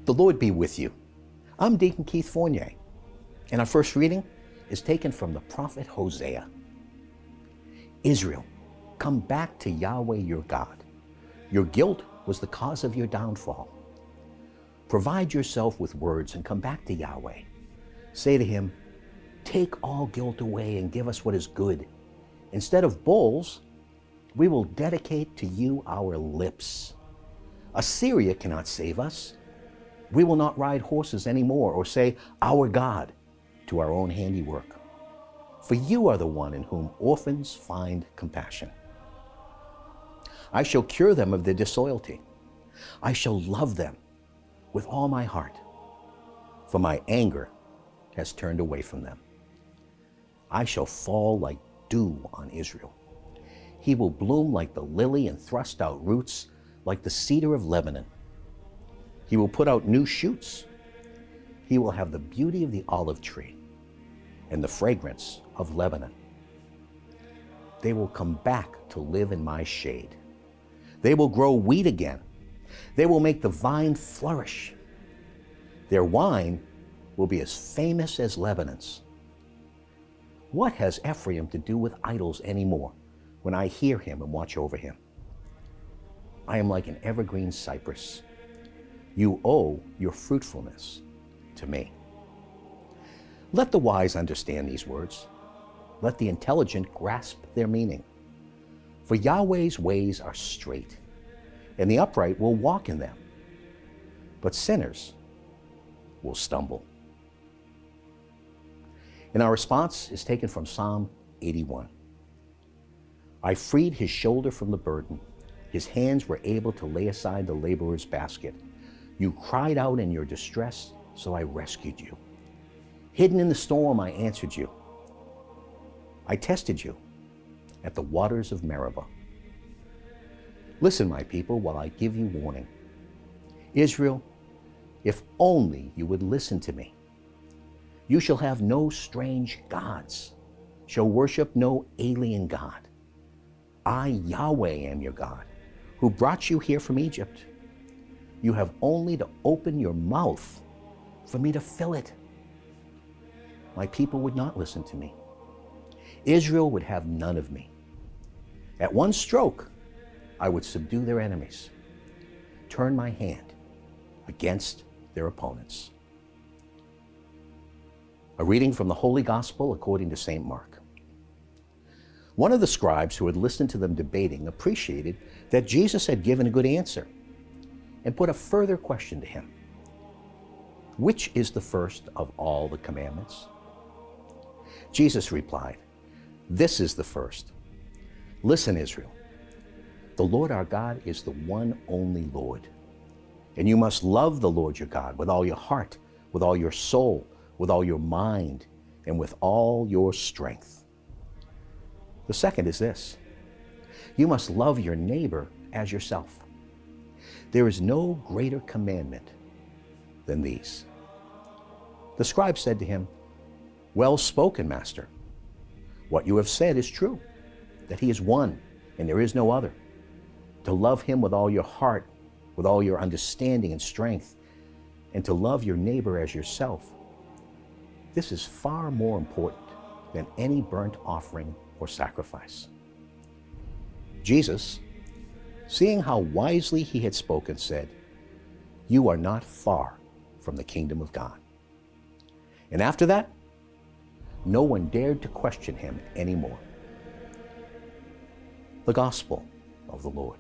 The Lord be with you. I'm Deacon Keith Fournier, and our first reading is taken from the prophet Hosea. Israel, come back to Yahweh your God. Your guilt was the cause of your downfall. Provide yourself with words and come back to Yahweh. Say to him, take all guilt away and give us what is good. Instead of bulls, we will dedicate to you our lips. Assyria cannot save us. We will not ride horses anymore or say, our God, to our own handiwork. For you are the one in whom orphans find compassion. I shall cure them of their disloyalty. I shall love them with all my heart, for my anger has turned away from them. I shall fall like dew on Israel. He will bloom like the lily and thrust out roots like the cedar of Lebanon. He will put out new shoots. He will have the beauty of the olive tree and the fragrance of Lebanon. They will come back to live in my shade. They will grow wheat again. They will make the vine flourish. Their wine will be as famous as Lebanon's. What has Ephraim to do with idols anymore when I hear him and watch over him? I am like an evergreen cypress. You owe your fruitfulness to me. Let the wise understand these words. Let the intelligent grasp their meaning. For Yahweh's ways are straight, and the upright will walk in them, but sinners will stumble. And our response is taken from Psalm 81. I freed his shoulder from the burden. His hands were able to lay aside the laborer's basket. You cried out in your distress, so I rescued you. Hidden in the storm, I answered you. I tested you at the waters of Meribah. Listen, my people, while I give you warning. Israel, if only you would listen to me. You shall have no strange gods, shall worship no alien God. I, Yahweh, am your God, who brought you here from Egypt. You have only to open your mouth for me to fill it. My people would not listen to me. Israel would have none of me. At one stroke, I would subdue their enemies, turn my hand against their opponents. A reading from the Holy Gospel according to St. Mark. One of the scribes who had listened to them debating appreciated that Jesus had given a good answer and put a further question to him. Which is the first of all the commandments? Jesus replied, this is the first. Listen, Israel, the Lord our God is the one only Lord, and you must love the Lord your God with all your heart, with all your soul, with all your mind, and with all your strength. The second is this: you must love your neighbor as yourself. There is no greater commandment than these. The scribe said to him, well spoken, Master. What you have said is true, that he is one and there is no other. To love him with all your heart, with all your understanding and strength, and to love your neighbor as yourself. This is far more important than any burnt offering or sacrifice. Jesus, seeing how wisely he had spoken, said, you are not far from the kingdom of God. And after that, no one dared to question him anymore. The Gospel of the Lord.